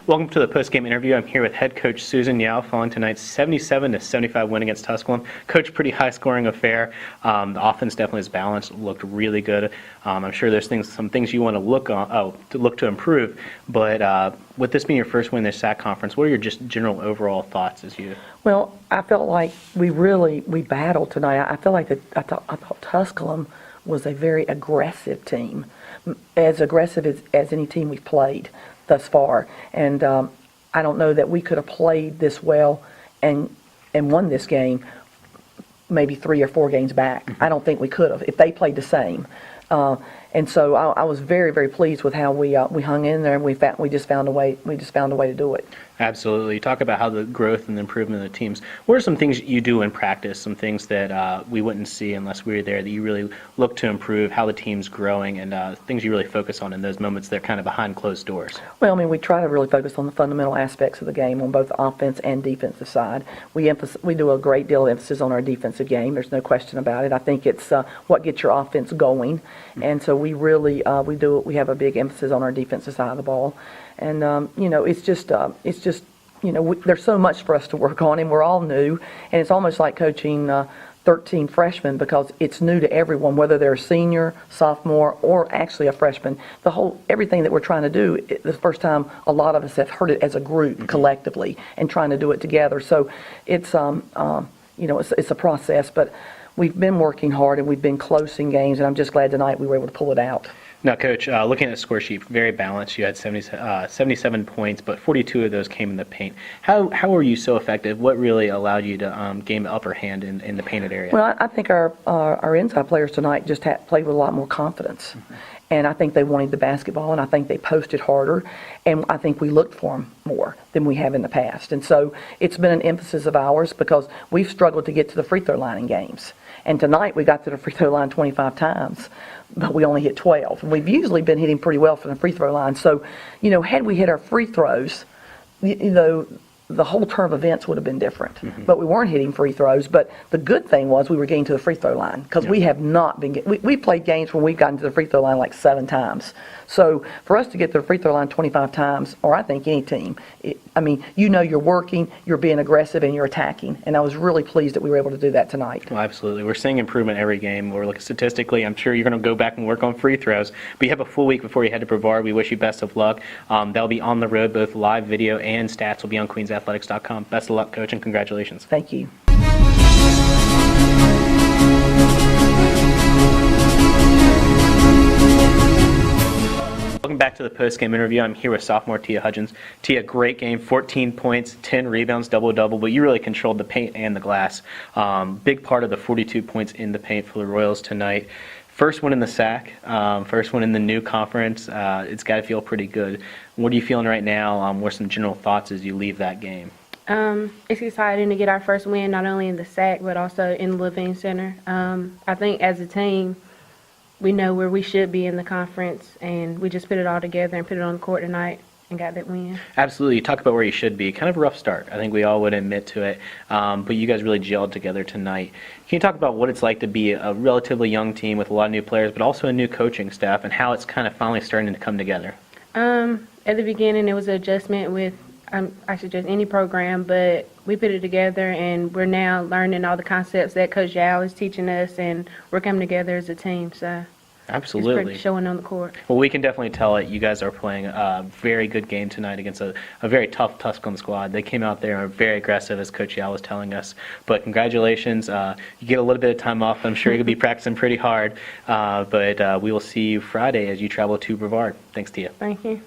Welcome to the postgame interview. I'm here with head coach Susan Yao following tonight's 77-75 win against Tusculum. Coach, pretty high-scoring affair. The offense definitely is balanced, looked really good. I'm sure there's some things you want to look to improve. But with this being your first win in the SAC conference, what are your just general overall thoughts as you? Well, I felt like we battled tonight. I feel like I thought Tusculum was a very aggressive team, as aggressive as any team we've played thus far. And I don't know that we could have played this well and won this game maybe 3 or 4 games back. I don't think we could have if they played the same. And so I was very, very pleased with how we hung in there, and we just found a way to do it. Absolutely. You talk about how the growth and the improvement of the teams. What are some things you do in practice, some things that we wouldn't see unless we were there, that you really look to improve, how the team's growing, and things you really focus on in those moments that are kind of behind closed doors? Well, I mean, we try to really focus on the fundamental aspects of the game on both the offense and defensive side. We do a great deal of emphasis on our defensive game. There's no question about it. I think it's what gets your offense going, and so we really we have a big emphasis on our defensive side of the ball. And it's just there's so much for us to work on, and we're all new, and it's almost like coaching 13 freshmen because it's new to everyone, whether they're a senior, sophomore, or actually a freshman. Everything that we're trying to do, the first time a lot of us have heard it as a group collectively and trying to do it together. So it's it's a process, but we've been working hard and we've been close in games, and I'm just glad tonight we were able to pull it out. Now, Coach, looking at the score sheet, very balanced. You had 77 points, but 42 of those came in the paint. How were you so effective? What really allowed you to gain the upper hand in the painted area? Well, I think our inside players tonight just played with a lot more confidence. And I think they wanted the basketball, and I think they posted harder, and I think we looked for them more than we have in the past. And so it's been an emphasis of ours because we've struggled to get to the free throw line in games. And tonight we got to the free throw line 25 times, but we only hit 12. And we've usually been hitting pretty well from the free throw line. So, had we hit our free throws, the whole term of events would have been different. But we weren't hitting free throws. But the good thing was we were getting to the free throw line because we have not been we played games when we've gotten to the free throw line like 7 times. So for us to get to the free throw line 25 times, or I think any team, you're working, you're being aggressive, and you're attacking. And I was really pleased that we were able to do that tonight. Well, absolutely. We're seeing improvement every game. We're looking statistically. I'm sure you're going to go back and work on free throws. But you have a full week before you head to Brevard. We wish you best of luck. They'll be on the road. Both live video and stats will be on queensathletics.com. Best of luck, Coach, and congratulations. Thank you. Welcome back to the post-game interview. I'm here with sophomore Tia Hudgins. Tia, great game, 14 points, 10 rebounds, double-double, but you really controlled the paint and the glass. Big part of the 42 points in the paint for the Royals tonight. First one in the SAC, first one in the new conference. It's got to feel pretty good. What are you feeling right now? What are some general thoughts as you leave that game? It's exciting to get our first win, not only in the SAC, but also in the Levine Center. I think as a team, we know where we should be in the conference, and we just put it all together and put it on the court tonight and got that win. Absolutely. You talk about where you should be. Kind of a rough start. I think we all would admit to it. But you guys really gelled together tonight. Can you talk about what it's like to be a relatively young team with a lot of new players, but also a new coaching staff, and how it's kind of finally starting to come together? At the beginning, it was an adjustment with I suggest any program, but we put it together, and we're now learning all the concepts that Coach Yao is teaching us, and we're coming together as a team. So absolutely, it's pretty showing on the court. Well, we can definitely tell it. You guys are playing a very good game tonight against a very tough Tusculum squad. They came out there and were very aggressive, as Coach Yao was telling us. But congratulations. You get a little bit of time off. I'm sure you'll be practicing pretty hard. But we will see you Friday as you travel to Brevard. Thanks, Tia. Thank you.